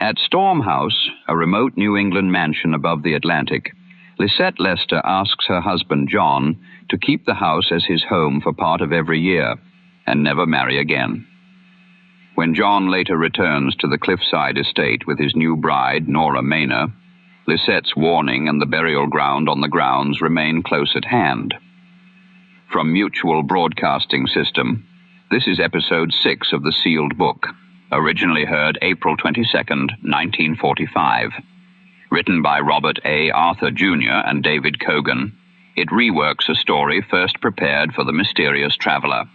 At Storm House, a remote New England mansion above the Atlantic, Lysette Lester asks her husband, John, to keep the house as his home for part of every year and never marry again. When John later returns to the cliffside estate with his new bride, Nora, Lysette's warning and the burial ground on the grounds remain close at hand. From Mutual Broadcasting System, this is episode 6 of the Sealed Book, originally heard April 22nd, 1945. Written by Robert A. Arthur Jr. and David Kogan, it reworks a story first prepared for the mysterious traveler.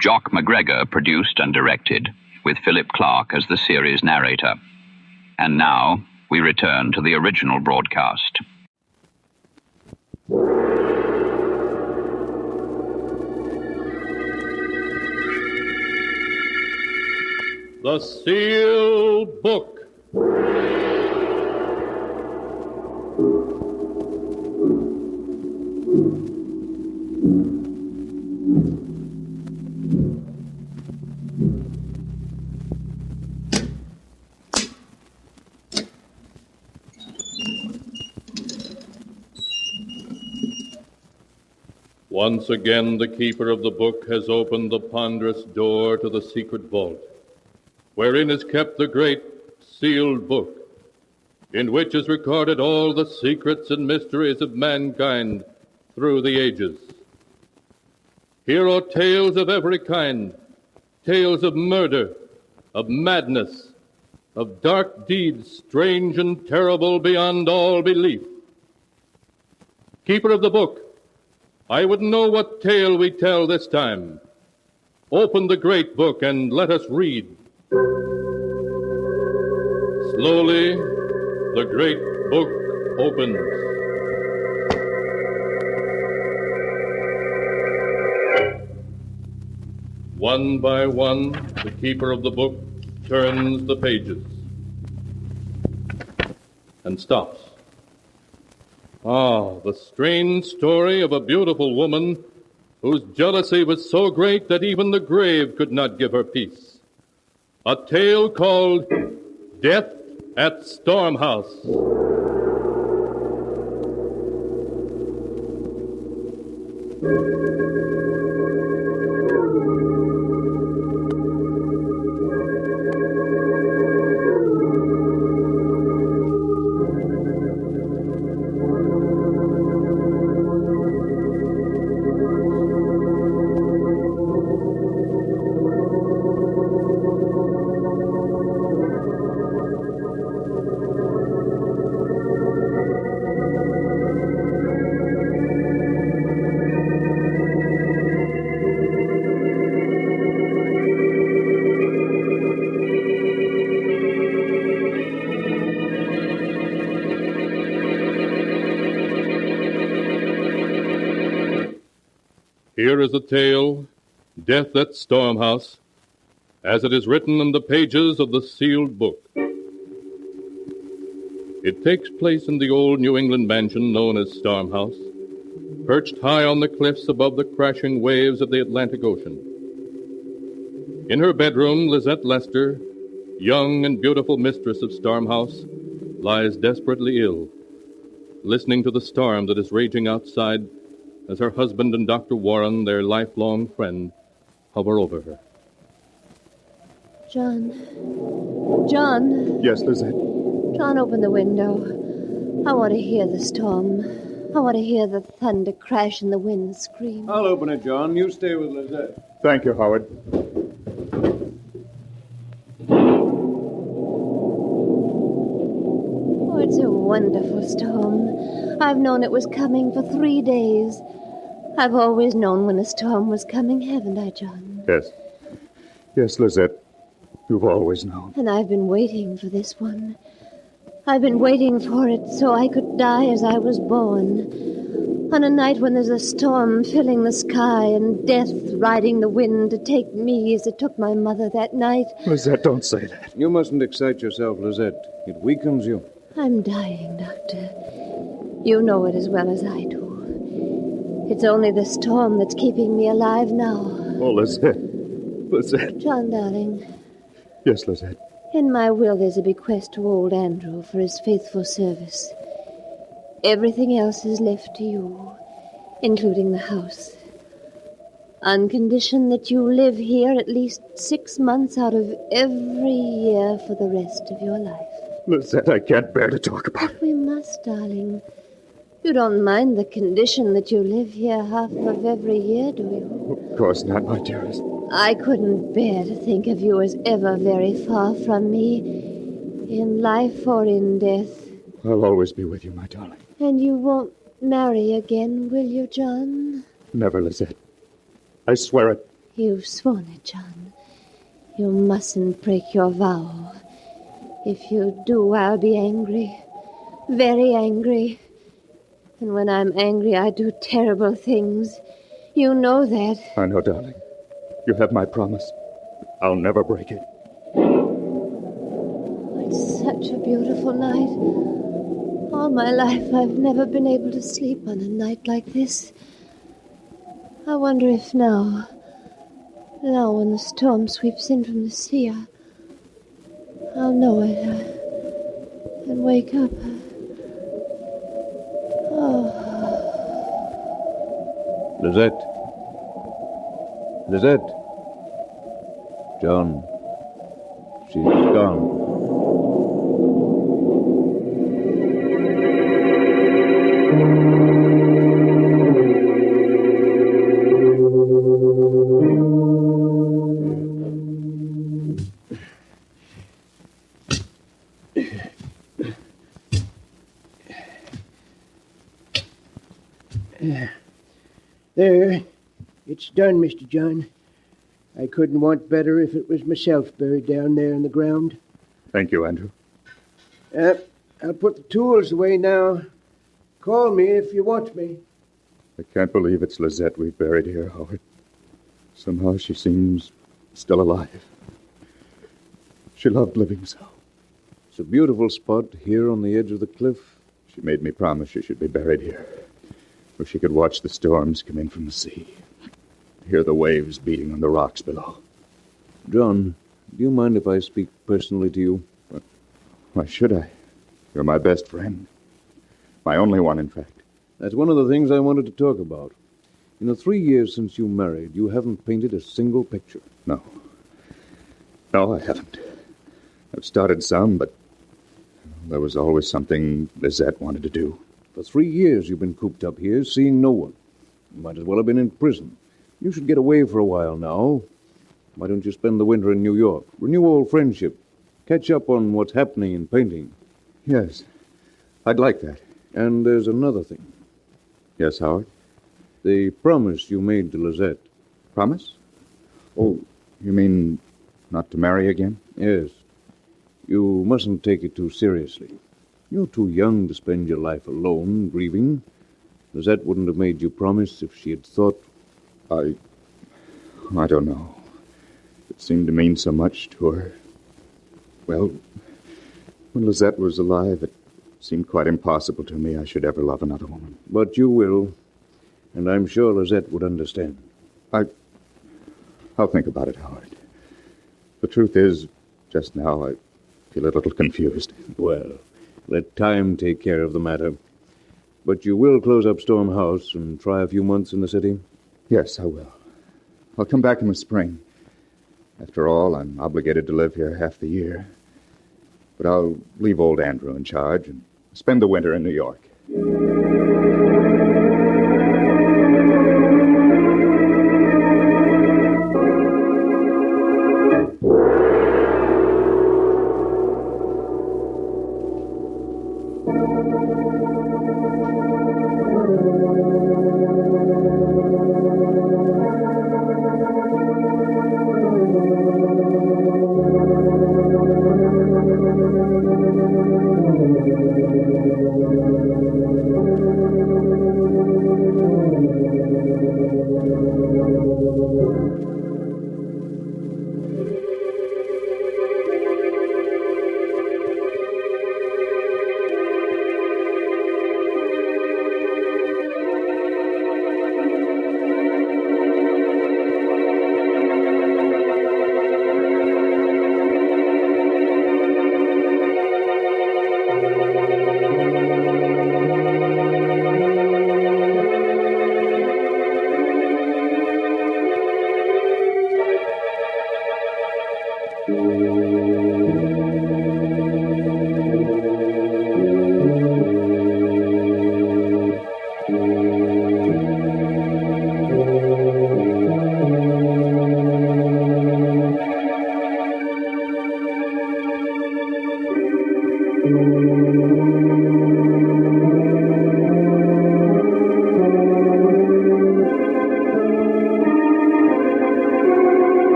Jock MacGregor produced and directed, with Phillip Clarke as the series narrator. And now, we return to the original broadcast. The Sealed Book. Once again, the keeper of the book has opened the ponderous door to the secret vault, wherein is kept the great sealed book, in which is recorded all the secrets and mysteries of mankind through the ages. Here are tales of every kind, tales of murder, of madness, of dark deeds strange and terrible beyond all belief. Keeper of the book, I would know what tale we tell this time. Open the great book and let us read. Slowly, the great book opens. One by one, the keeper of the book turns the pages and stops. The strange story of a beautiful woman whose jealousy was so great that even the grave could not give her peace. A tale called Death at Storm House. Here is the tale, Death at Storm House, as it is written in the pages of the sealed book. It takes place in the old New England mansion known as Storm House, perched high on the cliffs above the crashing waves of the Atlantic Ocean. In her bedroom, Lysette Lester, young and beautiful mistress of Storm House, lies desperately ill, listening to the storm that is raging outside as her husband and Dr. Warren, their lifelong friend, hover over her. John. Yes, Lysette? John, open the window. I want to hear the storm. I want to hear the thunder crash and the wind scream. I'll open it, John. You stay with Lysette. Thank you, Howard. Oh, it's a wonderful storm. I've known it was coming for 3 days. I've always known when a storm was coming, haven't I, John? Yes. Yes, Lysette. You've always known. And I've been waiting for this one. I've been waiting for it so I could die as I was born. On a night when there's a storm filling the sky and death riding the wind to take me as it took my mother that night. Lysette, don't say that. You mustn't excite yourself, Lysette. It weakens you. I'm dying, Doctor. You know it as well as I do. It's only the storm that's keeping me alive now. Oh, Lysette. Lysette. John, darling. Yes, Lysette. In my will, there's a bequest to old Andrew for his faithful service. Everything else is left to you, including the house. On condition that you live here at least 6 months out of every year for the rest of your life. Lysette, I can't bear to talk about it. We must, darling. You don't mind the condition that you live here half of every year, do you? Of course not, my dearest. I couldn't bear to think of you as ever very far from me, in life or in death. I'll always be with you, my darling. And you won't marry again, will you, John? Never, Lysette. I swear it. You've sworn it, John. You mustn't break your vow. If you do, I'll be angry. Very angry. And when I'm angry, I do terrible things. You know that. I know, darling. You have my promise. I'll never break it. It's such a beautiful night. All my life, I've never been able to sleep on a night like this. I wonder if now when the storm sweeps in from the sea, I'll know it and wake up. Oh. Lysette. Lysette. John. She's gone. There. It's done, Mr. John. I couldn't want better if it was myself buried down there in the ground. Thank you, Andrew. I'll put the tools away now. Call me if you want me. I can't believe it's Lysette we've buried here, Howard. Somehow she seems still alive. She loved living so. It's a beautiful spot here on the edge of the cliff. She made me promise she should be buried here, where she could watch the storms come in from the sea, hear the waves beating on the rocks below. John, do you mind if I speak personally to you? Why should I? You're my best friend. My only one, in fact. That's one of the things I wanted to talk about. In the 3 years since you married, you haven't painted a single picture. No. No, I haven't. I've started some, but there was always something Lysette wanted to do. For 3 years you've been cooped up here, seeing no one. You might as well have been in prison. You should get away for a while now. Why don't you spend the winter in New York? Renew old friendship. Catch up on what's happening in painting. Yes, I'd like that. And there's another thing. Yes, Howard? The promise you made to Lysette. Promise? Oh, you mean not to marry again? Yes. You mustn't take it too seriously. You're too young to spend your life alone, grieving. Lysette wouldn't have made you promise if she had thought... I don't know. It seemed to mean so much to her. Well, when Lysette was alive, it seemed quite impossible to me I should ever love another woman. But you will, and I'm sure Lysette would understand. I'll think about it, Howard. The truth is, just now I feel a little confused. Well, let time take care of the matter. But you will close up Storm House and try a few months in the city? Yes, I will. I'll come back in the spring. After all, I'm obligated to live here half the year. But I'll leave old Andrew in charge and spend the winter in New York.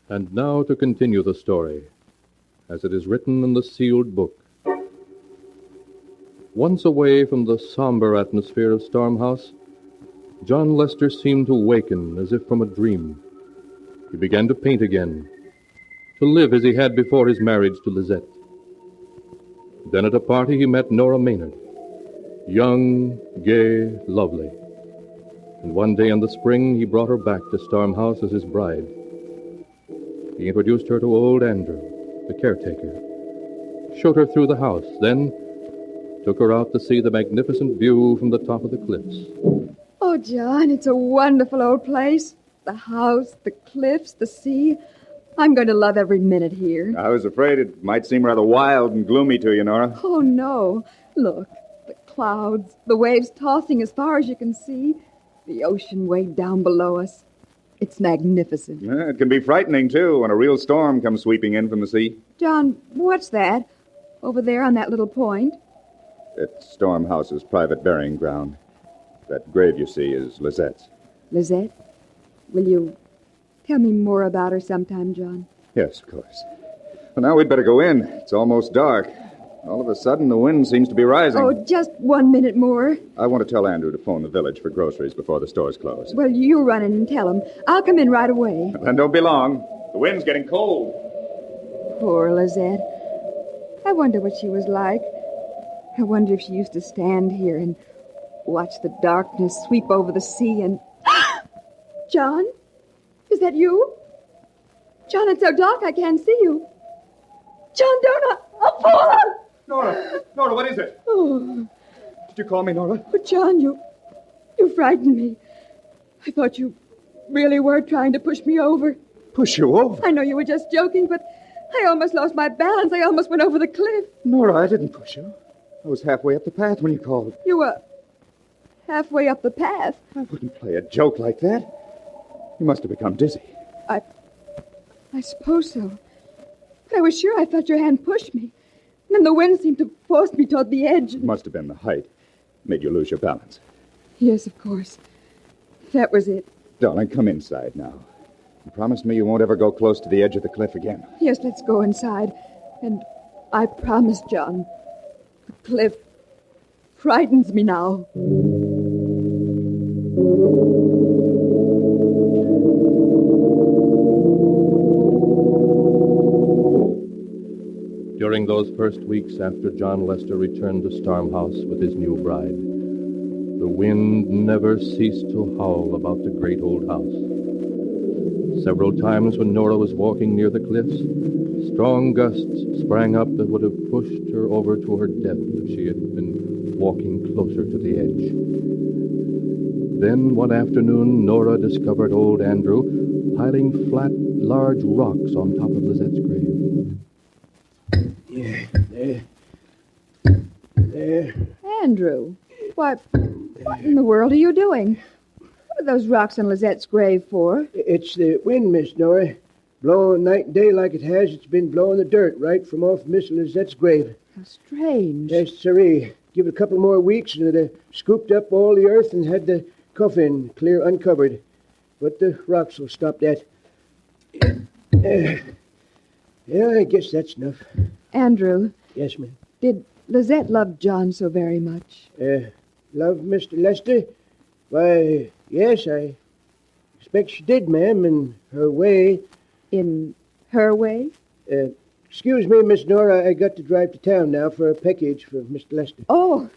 And now to continue the story, as it is written in the sealed book. Once away from the somber atmosphere of Stormhouse, John Lester seemed to waken as if from a dream. He began to paint again, to live as he had before his marriage to Lysette. Then at a party he met Nora Maynard, young, gay, lovely. And one day in the spring he brought her back to Stormhouse as his bride. He introduced her to old Andrew, the caretaker, showed her through the house, then took her out to see the magnificent view from the top of the cliffs. Oh, John, it's a wonderful old place. The house, the cliffs, the sea. I'm going to love every minute here. I was afraid it might seem rather wild and gloomy to you, Nora. Oh, no. Look, the clouds, the waves tossing as far as you can see, the ocean way down below us. It's magnificent. Yeah, it can be frightening, too, when a real storm comes sweeping in from the sea. John, what's that? Over there on that little point? It's Stormhouse's private burying ground. That grave you see is Lysette's. Lysette? Will you tell me more about her sometime, John? Yes, of course. Well, now we'd better go in. It's almost dark. All of a sudden, the wind seems to be rising. Oh, just 1 minute more. I want to tell Andrew to phone the village for groceries before the stores close. Well, you run in and tell him. I'll come in right away. Then don't be long. The wind's getting cold. Poor Lysette. I wonder what she was like. I wonder if she used to stand here and watch the darkness sweep over the sea and... John? Is that you? John, it's so dark I can't see you. John, don't I'll fall! Nora, what is it? Oh, Did you call me, Nora? John, you frightened me. I thought you really were trying to push me over. Push you over? I know you were just joking, but I almost lost my balance. I almost went over the cliff. Nora, I didn't push you. I was halfway up the path when you called. You were halfway up the path. I wouldn't play a joke like that. You must have become dizzy. I suppose so. But I was sure I felt your hand push me. And then the wind seemed to force me toward the edge. It must have been the height. Made you lose your balance. Yes, of course. That was it. Darling, come inside now. And promise me you won't ever go close to the edge of the cliff again. Yes, let's go inside. And I promise, John, the cliff frightens me now. During those first weeks after John Lester returned to Stormhouse with his new bride, the wind never ceased to howl about the great old house. Several times when Nora was walking near the cliffs, strong gusts sprang up that would have pushed her over to her death if she had been walking closer to the edge. Then one afternoon, Nora discovered old Andrew piling flat, large rocks on top of Lysette's grave. Yeah, there. Andrew, what in the world are you doing? What are those rocks on Lysette's grave for? It's the wind, Miss Nora. Blowing night and day like it has, it's been blowing the dirt right from off Miss Lysette's grave. How strange. Yes, sirree. Give it a couple more weeks and it'd have scooped up all the earth and had the coffin clear uncovered. But the rocks will stop that. Yeah, I guess that's enough. Andrew. Yes, ma'am. Did Lysette love John so very much? Love Mr. Lester? Why, yes, I expect she did, ma'am, in her way. In her way? Excuse me, Miss Nora, I got to drive to town now for a package for Mr. Lester. Oh,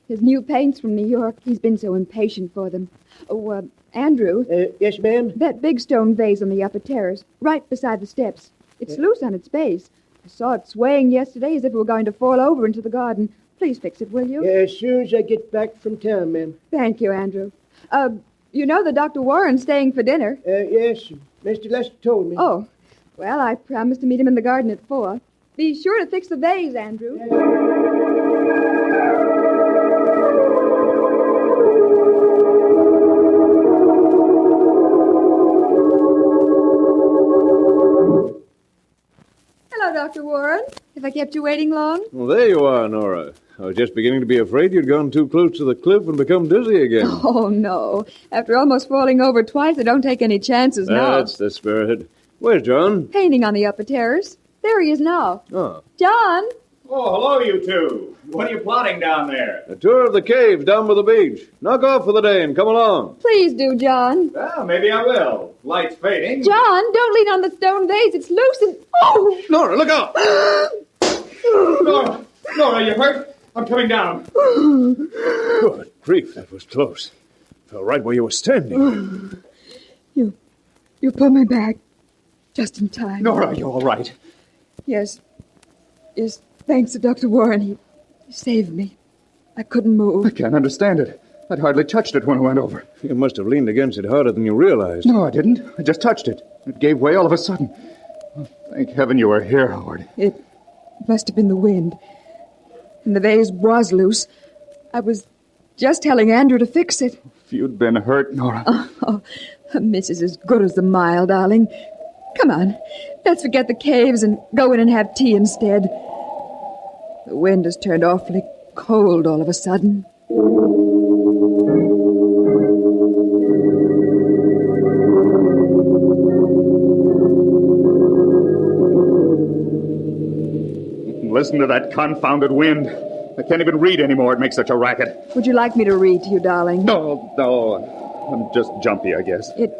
his new paints from New York. He's been so impatient for them. Oh, Andrew. Yes, ma'am? That big stone vase on the upper terrace, right beside the steps. It's loose on its base. I saw it swaying yesterday as if it were going to fall over into the garden. Please fix it, will you? As soon as I get back from town, ma'am. Thank you, Andrew. You know that Dr. Warren's staying for dinner. Yes, Mr. Lester told me. Oh, well, I promised to meet him in the garden at 4. Be sure to fix the vase, Andrew. Have I kept you waiting long? Well, there you are, Nora. I was just beginning to be afraid you'd gone too close to the cliff and become dizzy again. Oh, no. After almost falling over twice, I don't take any chances now. That's the spirit. Where's John? Painting on the upper terrace. There he is now. Oh. John! Oh, hello, you two. What are you plotting down there? A tour of the caves down by the beach. Knock off for the day and come along. Please do, John. Well, maybe I will. Light's fading. John, don't lean on the stone vase. It's loose and... Oh! Nora, look out! Nora, you hurt? I'm coming down. Good grief, that was close. Fell right where you were standing. You pulled me back. Just in time. Nora, you all right? Yes. Yes, thanks to Dr. Warren. He saved me. I couldn't move. I can't understand it. I'd hardly touched it when I went over. You must have leaned against it harder than you realized. No, I didn't. I just touched it. It gave way all of a sudden. Oh, thank heaven you were here, Howard. It must have been the wind. And the vase was loose. I was just telling Andrew to fix it. If you'd been hurt, Nora. Oh, a miss is as good as a mile, darling. Come on, let's forget the caves and go in and have tea instead. The wind has turned awfully cold all of a sudden. Listen to that confounded wind. I can't even read anymore. It makes such a racket. Would you like me to read to you, darling? No. I'm just jumpy, I guess. It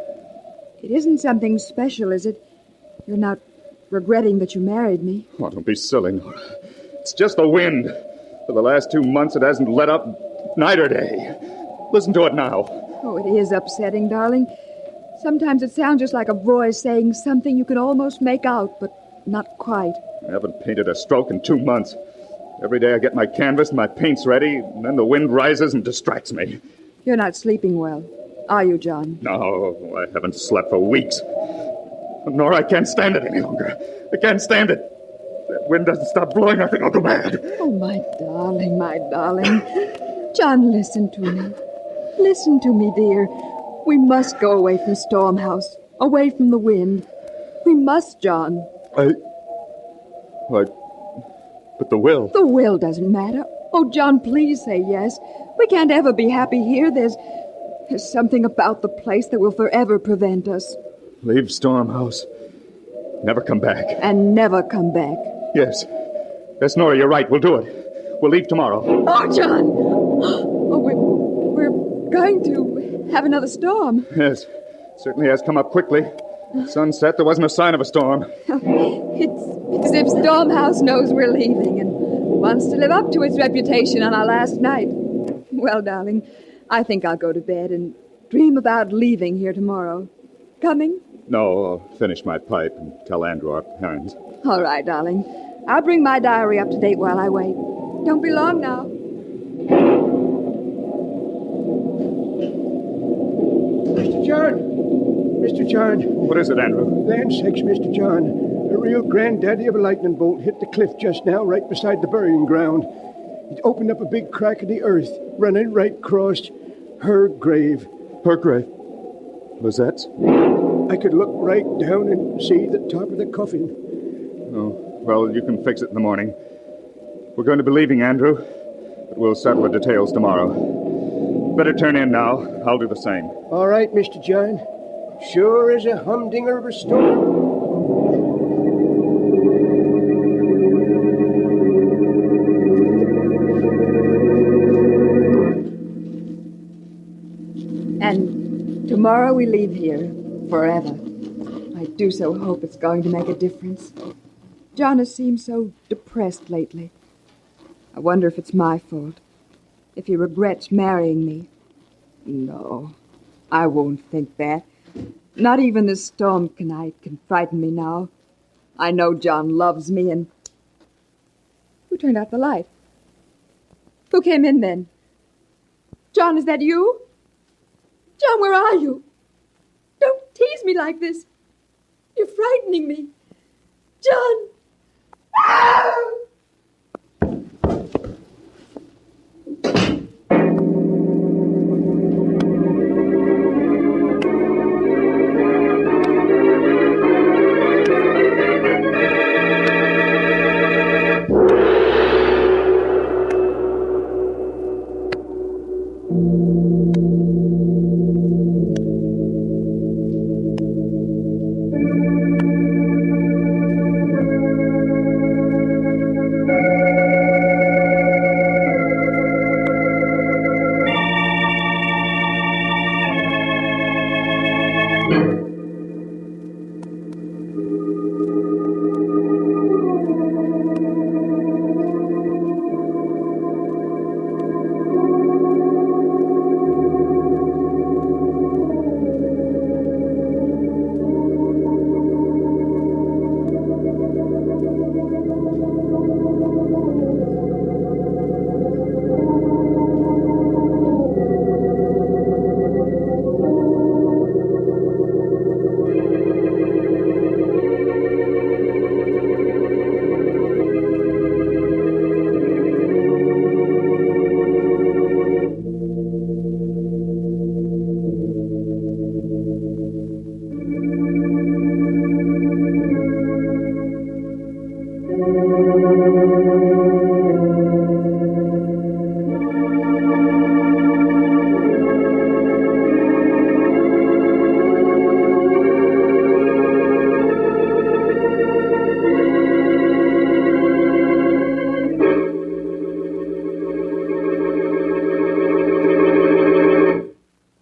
isn't something special, is it? You're not regretting that you married me? Oh, don't be silly, Nora. It's just the wind. For the last 2 months, it hasn't let up night or day. Listen to it now. Oh, it is upsetting, darling. Sometimes it sounds just like a voice saying something you can almost make out, but not quite. I haven't painted a stroke in 2 months. Every day I get my canvas and my paints ready, and then the wind rises and distracts me. You're not sleeping well, are you, John? No, I haven't slept for weeks. Nora, I can't stand it any longer. I can't stand it. That wind doesn't stop blowing, I think I'll go mad. Oh, my darling, my darling. John, listen to me. Listen to me, dear. We must go away from Storm House, away from the wind. We must, John. But the will. The will doesn't matter. Oh, John, please say yes. We can't ever be happy here. There's something about the place that will forever prevent us. Leave Storm House. Never come back. And never come back. Yes. Yes, Nora, you're right. We'll do it. We'll leave tomorrow. Oh, John! Oh, we're going to have another storm. Yes. Certainly has come up quickly. Sunset, there wasn't a sign of a storm. It's as if Storm House knows we're leaving and wants to live up to its reputation on our last night. Well, darling, I think I'll go to bed and dream about leaving here tomorrow. Coming? No, I'll finish my pipe and tell Andrew our plans. All right, darling. I'll bring my diary up to date while I wait. Don't be long now. Mr. John! Mr. John! What is it, Andrew? Land sakes, Mr. John. A real granddaddy of a lightning bolt hit the cliff just now, right beside the burying ground. It opened up a big crack in the earth, running right across her grave. Her grave? Lysette's? I could look right down and see the top of the coffin. Oh, well, you can fix it in the morning. We're going to be leaving, Andrew, but we'll settle the details tomorrow. Better turn in now. I'll do the same. All right, Mr. John. Sure is a humdinger of a storm. And tomorrow we leave here forever. I do so hope it's going to make a difference. John has seemed so depressed lately. I wonder if it's my fault. If he regrets marrying me. No, I won't think that. Not even this storm night can frighten me now. I know John loves me and... Who turned out the light? Who came in then? John, is that you? John, where are you? Don't tease me like this. You're frightening me. John! Ah!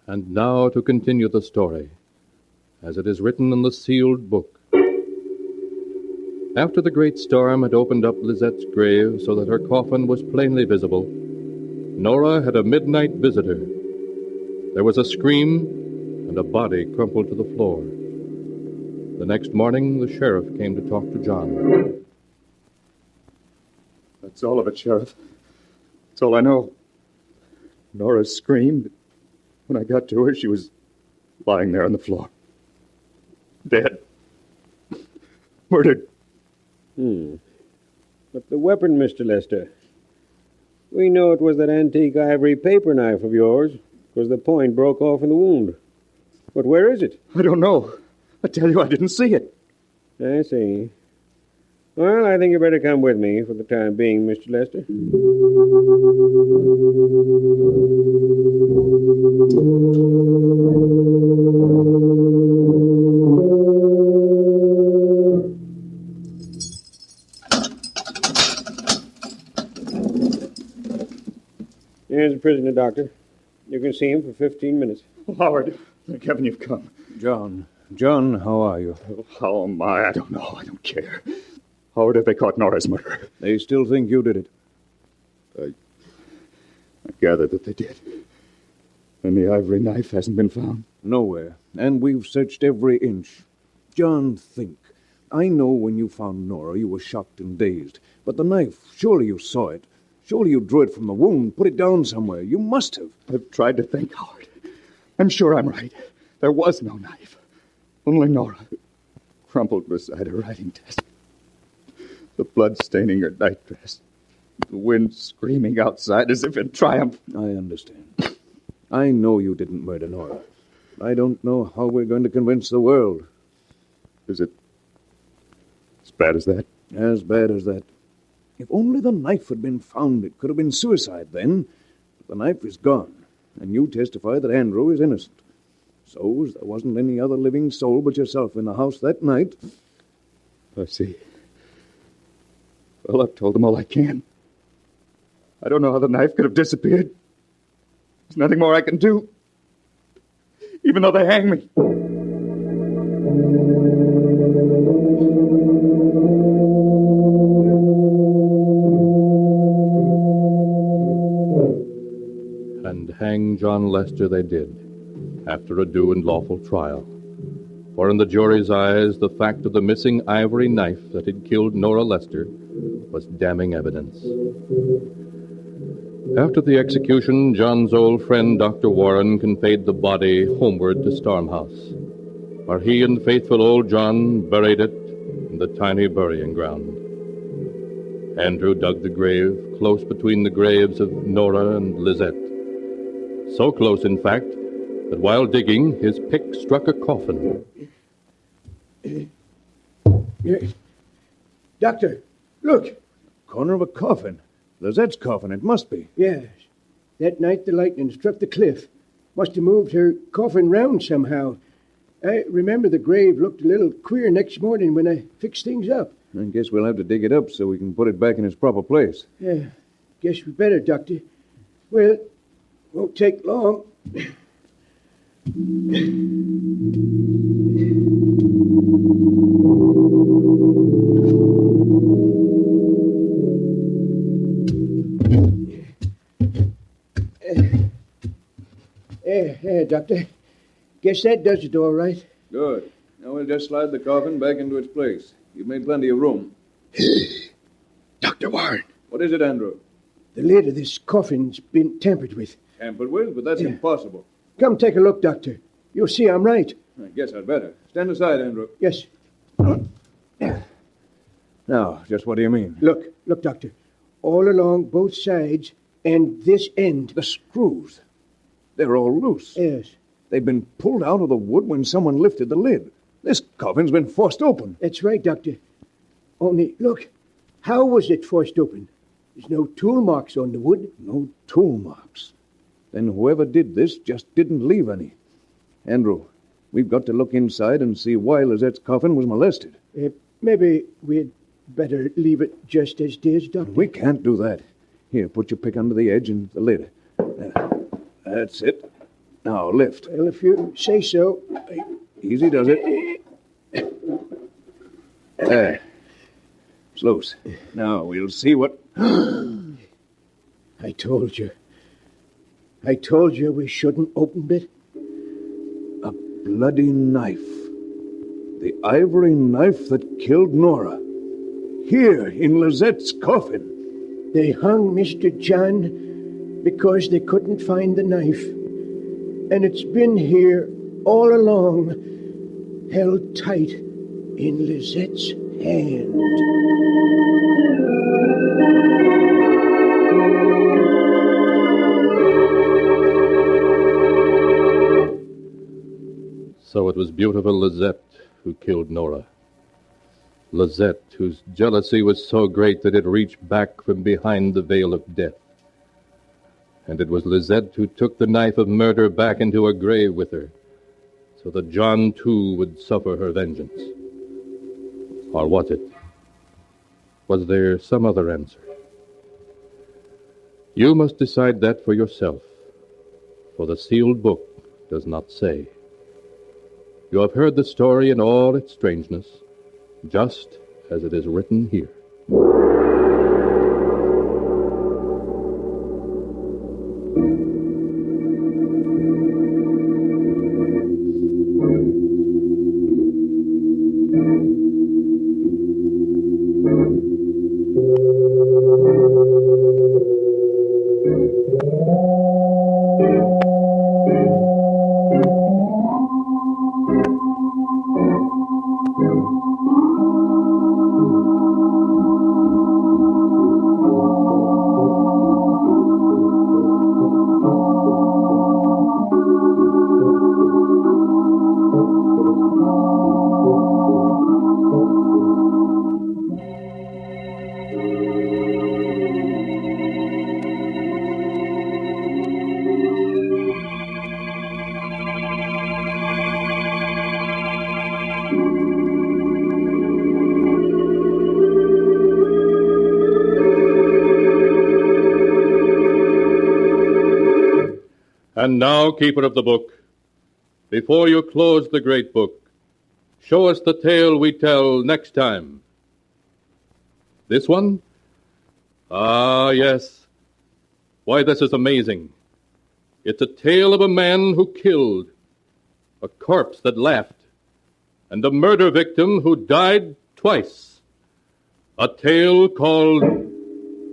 And now to continue the story, as it is written in the sealed book. After the great storm had opened up Lysette's grave so that her coffin was plainly visible, Nora had a midnight visitor. There was a scream, and a body crumpled to the floor. The next morning, the sheriff came to talk to John. That's all of it, Sheriff. That's all I know. Nora screamed. When I got to her, she was lying there on the floor. Dead. Murdered. But the weapon, Mr. Lester. We know it was that antique ivory paper knife of yours, because the point broke off in the wound. But where is it? I don't know. I tell you, I didn't see it. I see. Well, I think you better come with me for the time being, Mr. Lester. Here's the prisoner, Doctor. You can see him for 15 minutes. Oh, Howard, thank heaven you've come. John, how are you? Oh, how am I? I don't know. I don't care. Howard, have they caught Nora's murderer? They still think you did it. I gather that they did. And the ivory knife hasn't been found? Nowhere. And we've searched every inch. John, think. I know when you found Nora, you were shocked and dazed. But the knife, surely you saw it. Surely you drew it from the wound, put it down somewhere. You must have. I've tried to think, Howard. I'm sure I'm right. There was no knife. Only Nora, crumpled beside her writing desk. The blood staining her nightdress. The wind screaming outside as if in triumph. I understand. I know you didn't murder Nora. I don't know how we're going to convince the world. Is it as bad as that? As bad as that. If only the knife had been found, it could have been suicide then. But the knife is gone, and you testify that Andrew is innocent. So, as there wasn't any other living soul but yourself in the house that night... I see. Well, I've told them all I can. I don't know how the knife could have disappeared. There's nothing more I can do. Even though they hang me. And hang John Lester they did, after a due and lawful trial. For in the jury's eyes, the fact of the missing ivory knife that had killed Nora Lester was damning evidence. After the execution, John's old friend Dr. Warren conveyed the body homeward to Stormhouse, where he and faithful old John buried it in the tiny burying ground. Andrew dug the grave close between the graves of Nora and Lysette. So close, in fact, that while digging, his pick struck a coffin. Doctor, look. Corner of a coffin. Lysette's coffin, it must be. Yes. That night the lightning struck the cliff. Must have moved her coffin round somehow. I remember the grave looked a little queer next morning when I fixed things up. I guess we'll have to dig it up so we can put it back in its proper place. Yeah, guess we better, Doctor. Well, won't take long. Doctor. Guess that does it all right. Good. Now we'll just slide the coffin back into its place. You've made plenty of room. Dr. Warren. What is it, Andrew? The lid of this coffin's been tampered with. Tampered with? But that's impossible. Come take a look, Doctor. You'll see I'm right. I guess I'd better. Stand aside, Andrew. Yes. Now, just what do you mean? Look, Doctor. All along both sides and this end. The screws. They're all loose. Yes. They've been pulled out of the wood when someone lifted the lid. This coffin's been forced open. That's right, Doctor. Only, look, how was it forced open? There's no tool marks on the wood. No tool marks. Then whoever did this just didn't leave any. Andrew, we've got to look inside and see why Lysette's coffin was molested. Maybe we'd better leave it just as it is, Doctor. We can't do that. Here, put your pick under the edge and the lid. That's it. Now, lift. Well, if you say so. Easy does it. There. It's loose. Now, we'll see what... I told you. I told you we shouldn't open it. A bloody knife. The ivory knife that killed Nora. Here, in Lysette's coffin. They hung Mr. John because they couldn't find the knife. And it's been here all along, held tight in Lysette's hand. So it was beautiful Lysette who killed Nora. Lysette, whose jealousy was so great that it reached back from behind the veil of death. And it was Lysette who took the knife of murder back into her grave with her, so that John, too, would suffer her vengeance. Or was it? Was there some other answer? You must decide that for yourself, for the sealed book does not say. You have heard the story in all its strangeness, just as it is written here. And now, keeper of the book, before you close the great book, show us the tale we tell next time. This one? Ah, yes. Why, this is amazing. It's a tale of a man who killed, a corpse that laughed, and a murder victim who died twice. A tale called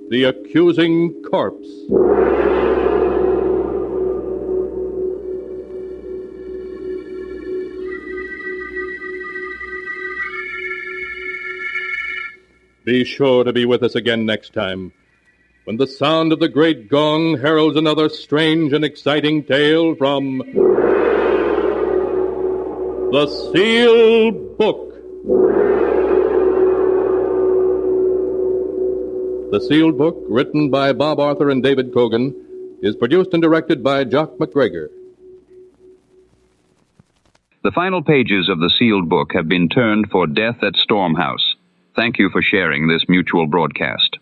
The Accusing Corpse. Be sure to be with us again next time, when the sound of the great gong heralds another strange and exciting tale from The Sealed Book. The Sealed Book, written by Bob Arthur and David Kogan, is produced and directed by Jock MacGregor. The final pages of The Sealed Book have been turned for Death at Storm House. Thank you for sharing this mutual broadcast.